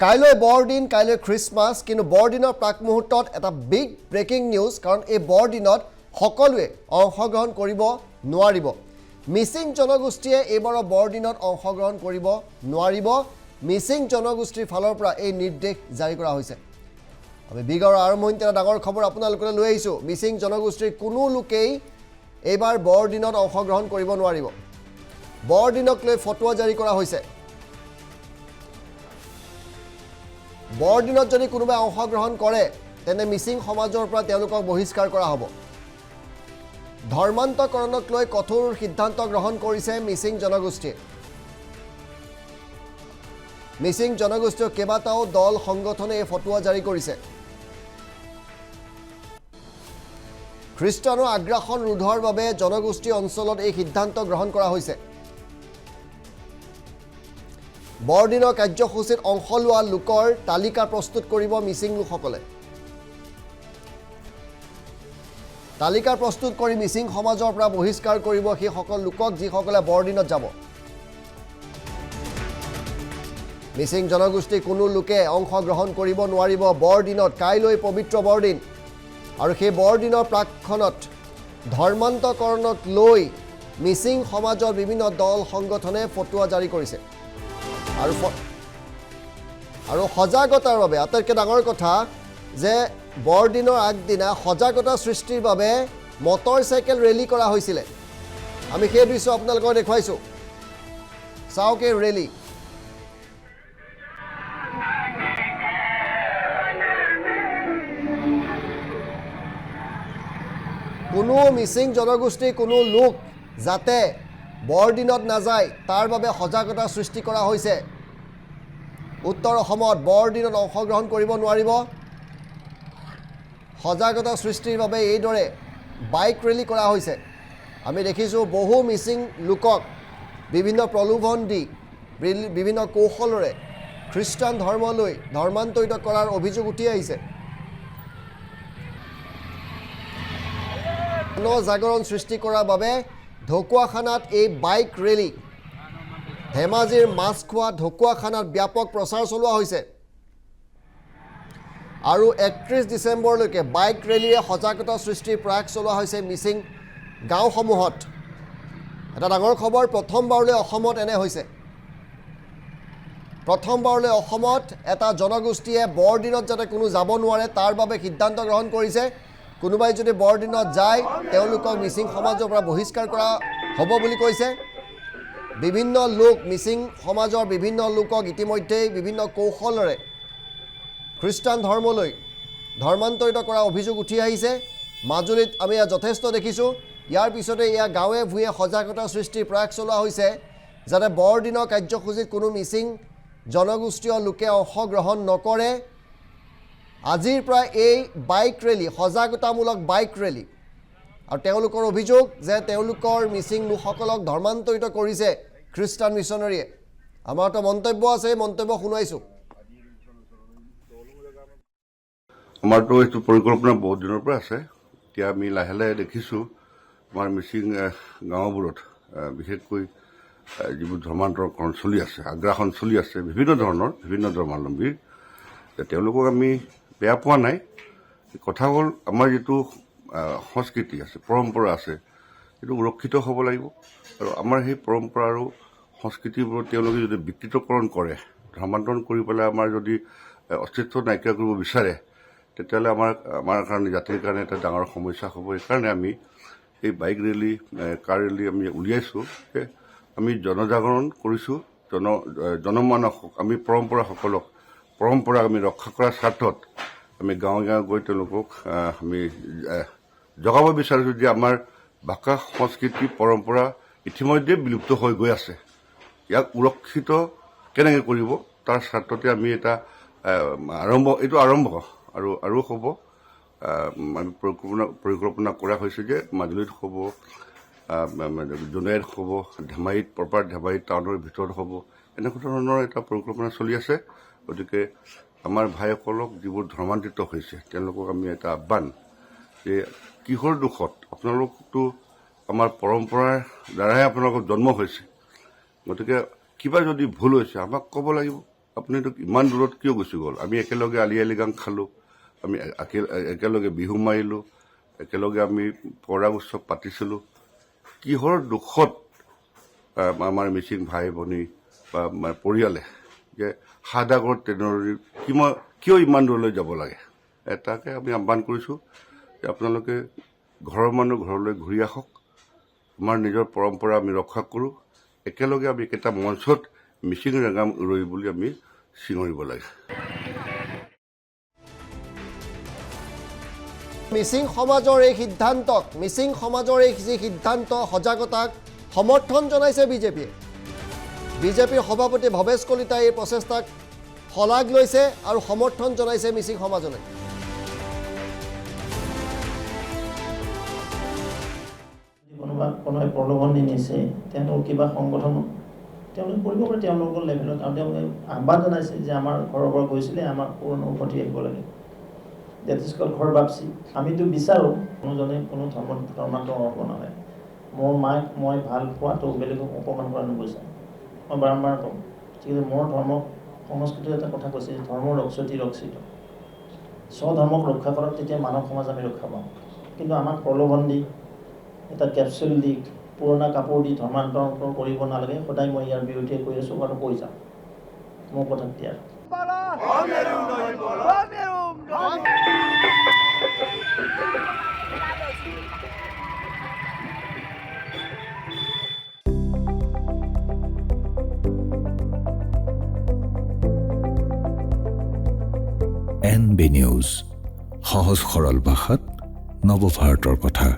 কাইলৈ বৰদিন কাইলৈ খ্ৰীষ্টমাছ কিন্তু বৰদিনৰ প্ৰাক মুহূৰ্তত এটা বিগ ব্ৰেকিং নিউজ কাৰণ এই বৰদিনত সকলোৱে অংশগ্ৰহণ কৰিব নোৱাৰিব মিচিং জনগোষ্ঠীয়ে এইবাৰৰ বৰদিনত অংশগ্ৰহণ কৰিব নোৱাৰিব মিচিং জনগোষ্ঠীৰ ফালৰ পৰা এই নিৰ্দেশ জাৰি কৰা হৈছে আমি বিগৰ আৰম্ভণিতে এটা ডাঙৰ খবৰ আপোনালোকলৈ লৈ আহিছোঁ মিচিং জনগোষ্ঠীৰ কোনো লোকেই এইবাৰ বৰদিনত অংশগ্ৰহণ কৰিব নোৱাৰিব বৰদিনক লৈ ফটোৱা জাৰি কৰা হৈছে বৰদিনত যদি কোনোবাই অংশগ্ৰহণ কৰে তেনে মিচিং সমাজৰ পৰা তেওঁলোকক বহিষ্কাৰ কৰা হ'ব ধৰ্মান্তকৰণক লৈ কঠোৰ সিদ্ধান্ত গ্ৰহণ কৰিছে মিচিং জনগোষ্ঠীয়ে মিচিং জনগোষ্ঠীৰ কেইবাটাও দল সংগঠনে এই ফটোৱা জাৰি কৰিছে খ্ৰীষ্টানৰ আগ্ৰাসন ৰোধৰ বাবে জনগোষ্ঠী অঞ্চলত এই সিদ্ধান্ত গ্ৰহণ কৰা হৈছে বৰদিনৰ কাৰ্যসূচীত অংশ লোৱা লোকৰ তালিকা প্ৰস্তুত কৰিব মিচিং লোকসকলে তালিকা প্ৰস্তুত কৰি মিচিং সমাজৰ পৰা বহিষ্কাৰ কৰিব সেই সকল লোকক যিসকলে বৰদিনত যাব মিচিং জনগোষ্ঠী কোনো লোকে অংশগ্ৰহণ কৰিব নোৱাৰিব বৰদিনত কাইলৈ পবিত্ৰ বৰদিন আৰু সেই বৰদিনৰ প্ৰাকখনত ধৰ্মান্তকৰণক লৈ মিচিং সমাজৰ বিভিন্ন দল সংগঠনে ফটোৱা জাৰি কৰিছে আৰু সজাগতাৰ বাবে আটাইতকৈ ডাঙৰ কথা যে বৰদিনৰ আগদিনা সজাগতা সৃষ্টিৰ বাবে মটৰ চাইকেল ৰেলী কৰা হৈছিলে আমি সেই দৃশ্য আপোনালোকক দেখুৱাইছোঁ চাওক এই ৰেলী কোনো মিচিং জনগোষ্ঠীৰ কোনো লোক যাতে বৰদিনত নাযায় তাৰ বাবে সজাগতা সৃষ্টি কৰা হৈছে উত্তৰ অসমত বৰদিনত অংশগ্ৰহণ কৰিব নোৱাৰিব সজাগতা সৃষ্টিৰ বাবে এইদৰে বাইক ৰেলী কৰা হৈছে আমি দেখিছোঁ বহু মিচিং লোকক বিভিন্ন প্ৰলোভন দি বিভিন্ন কৌশলৰে খ্ৰীষ্টান ধৰ্মলৈ ধৰ্মান্তৰিত কৰাৰ অভিযোগ উঠি আহিছে জাগৰণ সৃষ্টি কৰাৰ বাবে ঢকুৱাখানাত এই বাইক ৰেলী ধেমাজিৰ মাছখোৱা ঢকুৱাখানাত ব্যাপক প্ৰচাৰ চলোৱা হৈছে আৰু 31 ডিচেম্বৰলৈকে বাইক ৰেলীৰে সজাগতা সৃষ্টিৰ প্ৰয়াস চলোৱা হৈছে মিচিং গাঁওসমূহত এটা ডাঙৰ খবৰ প্ৰথমবাৰলৈ অসমত এনে হৈছে প্ৰথমবাৰলৈ অসমত এটা জনগোষ্ঠীয়ে বৰদিনত যাতে কোনো যাব নোৱাৰে তাৰ বাবে সিদ্ধান্ত গ্ৰহণ কৰিছে কোনোবাই যদি বৰদিনত যায় তেওঁলোকক মিচিং সমাজৰ পৰা বহিষ্কাৰ কৰা হ'ব বুলি কৈছে বিভিন্ন লোক মিচিং সমাজৰ বিভিন্ন লোকক ইতিমধ্যেই বিভিন্ন কৌশলৰে খ্ৰীষ্টান ধৰ্মলৈ ধৰ্মান্তৰিত কৰা অভিযোগ উঠি আহিছে মাজুলীত আমি যথেষ্ট দেখিছোঁ ইয়াৰ পিছতে এয়া গাঁৱে ভূঞে সজাগতা সৃষ্টিৰ প্ৰয়াস চলোৱা হৈছে যাতে বৰদিনৰ কাৰ্যসূচীত কোনো মিচিং জনগোষ্ঠীয় লোকে অংশগ্ৰহণ নকৰে আজিৰ পৰা এই বাইক ৰেলী সজাগতামূলক বাইক ৰেলী আৰু তেওঁলোকৰ অভিযোগ যে তেওঁলোকৰ মিচিং লোকসকলক ধৰ্মান্তৰিত কৰিছে খ্ৰীষ্টান মিছনাৰীয়ে আমাৰ এটা মন্তব্য আছে মন্তব্য শুনাইছোঁ আমাৰতো এইটো পৰিকল্পনা বহুত দিনৰ পৰা আছে এতিয়া আমি লাহে লাহে দেখিছোঁ আমাৰ মিচিং গাঁওবোৰত বিশেষকৈ যিবোৰ ধৰ্মান্তৰকৰণ চলি আছে আগ্ৰাসন চলি আছে বিভিন্ন ধৰ্মাৱলম্বীৰ তেওঁলোকক আমি বেয়া পোৱা নাই কথা হ'ল আমাৰ যিটো সংস্কৃতি আছে পৰম্পৰা আছে সেইটো সুৰক্ষিত হ'ব লাগিব আৰু আমাৰ সেই পৰম্পৰা আৰু সংস্কৃতিবোৰ তেওঁলোকে যদি বিকৃতকৰণ কৰে ধৰ্মান্তৰণ কৰি পেলাই আমাৰ যদি অস্তিত্ব নাইকিয়া কৰিব বিচাৰে তেতিয়াহ'লে আমাৰ কাৰণে জাতিৰ কাৰণে এটা ডাঙৰ সমস্যা হ'ব সেইকাৰণে আমি এই বাইক ৰেলী কাৰ ৰেলী আমি উলিয়াইছোঁ যে আমি জনজাগৰণ কৰিছোঁ জনমানসক আমি পৰম্পৰা আমি ৰক্ষা কৰাৰ স্বাৰ্থত আমি গাঁৱে গাঁৱে গৈ তেওঁলোকক আমি জগাব বিচাৰিছোঁ যে আমাৰ ভাষা সংস্কৃতি পৰম্পৰা ইতিমধ্যে বিলুপ্ত হৈ গৈ আছে ইয়াক সুৰক্ষিত কেনেকৈ কৰিব তাৰ স্বাৰ্থতে আমি এটা আৰম্ভ আৰু হ'ব আমি পৰিকল্পনা কৰা হৈছে যে মাজুলীত হ'ব জোনাইত হ'ব ধেমাজিত প্ৰপাৰ ধেমাজি টাউনৰ ভিতৰত হ'ব এনেকুৱা ধৰণৰ এটা পৰিকল্পনা চলি আছে গতিকে আমাৰ ভাইসকলক যিবোৰ ধৰ্মান্তৰিত হৈছে তেওঁলোকক আমি এটা আহ্বান যে কিহৰ দুখত আপোনালোকতো আমাৰ পৰম্পৰাৰ দ্বাৰাই আপোনালোকৰ জন্ম হৈছে গতিকে কিবা যদি ভুল হৈছে আমাক ক'ব লাগিব আপুনিতো ইমান দূৰত কিয় গুচি গ'ল? আমি একেলগে আলি আই লৃগাং খালোঁ, আমি একেলগে বিহু মাৰিলোঁ, একেলগে আমি পৰ্দা উৎসৱ পাতিছিলোঁ। কিহৰ দুখত আমাৰ মিচিং ভাই ভনী বা আমাৰ পৰিয়ালে যে সাদাগৰ ট্ৰেইনৰ কিয় ইমান দূৰলৈ যাব লাগে? তাকে আমি আহ্বান কৰিছোঁ যে আপোনালোকে ঘৰৰ মানুহ ঘৰলৈ ঘূৰি আহক, আমাৰ নিজৰ পৰম্পৰা আমি ৰক্ষা কৰোঁ, একেলগে আমি এটা মঞ্চত মিচিং ৰেগাম ৰৈ বুলি আমি চিঞৰিব লাগে। মিচিং সমাজৰ এই সিদ্ধান্তক, মিচিং সমাজৰ এই যি সিদ্ধান্ত সজাগতাক সমৰ্থন জনাইছে বিজেপিয়ে। বিজেপিৰ সভাপতি ভৱেশ কলিতাই এই প্ৰচেষ্টাক শলাগ লৈছে আৰু সমৰ্থন জনাইছে মিচিং সমাজলৈ। কোনোবাই প্ৰলোভন দি নিছে, তেওঁলোক কিবা সংগঠন তেওঁলোকে কৰিব পাৰে তেওঁলোকৰ লেভেলত, আৰু তেওঁলোকে আহ্বান জনাইছে যে আমাৰ ঘৰৰ পৰা গৈছিলে, আমাৰ পুৰণা উভতি আহিব লাগে। ডেট ইজ কল্ড ঘৰ বাপচি। আমিতো বিচাৰোঁ কোনোজনে কোনো ধৰ্মান্তৰ হ'ব নালাগে। মোৰ মাক মই ভাল পোৱাটো বেলেগক অপমান কৰা নুবুজায়, মই বাৰম্বাৰ কওঁ। ঠিক আছে, মোৰ ধৰ্ম সংস্কৃতিৰ এটা কথা কৈছে, ধৰ্ম ৰক্ষতি ৰক্ষিত। স্বধৰ্মক ৰক্ষা কৰক, তেতিয়া মানৱ সমাজ আমি ৰক্ষা পাওঁ। কিন্তু আমাক প্ৰলোভন দি, এটা কেপচুল দি, পুৰণা কাপোৰ দি ধৰ্মান্তৰ কৰিব নালাগে। সদায় মই ইয়াৰ বিৰুদ্ধে কৈ আছোঁ আৰু কৈ যাম, মোৰ কথা ক্লিয়াৰ। NB নিউজ, সহজ সৰল ভাষাত নৱভাৰতৰ কথা।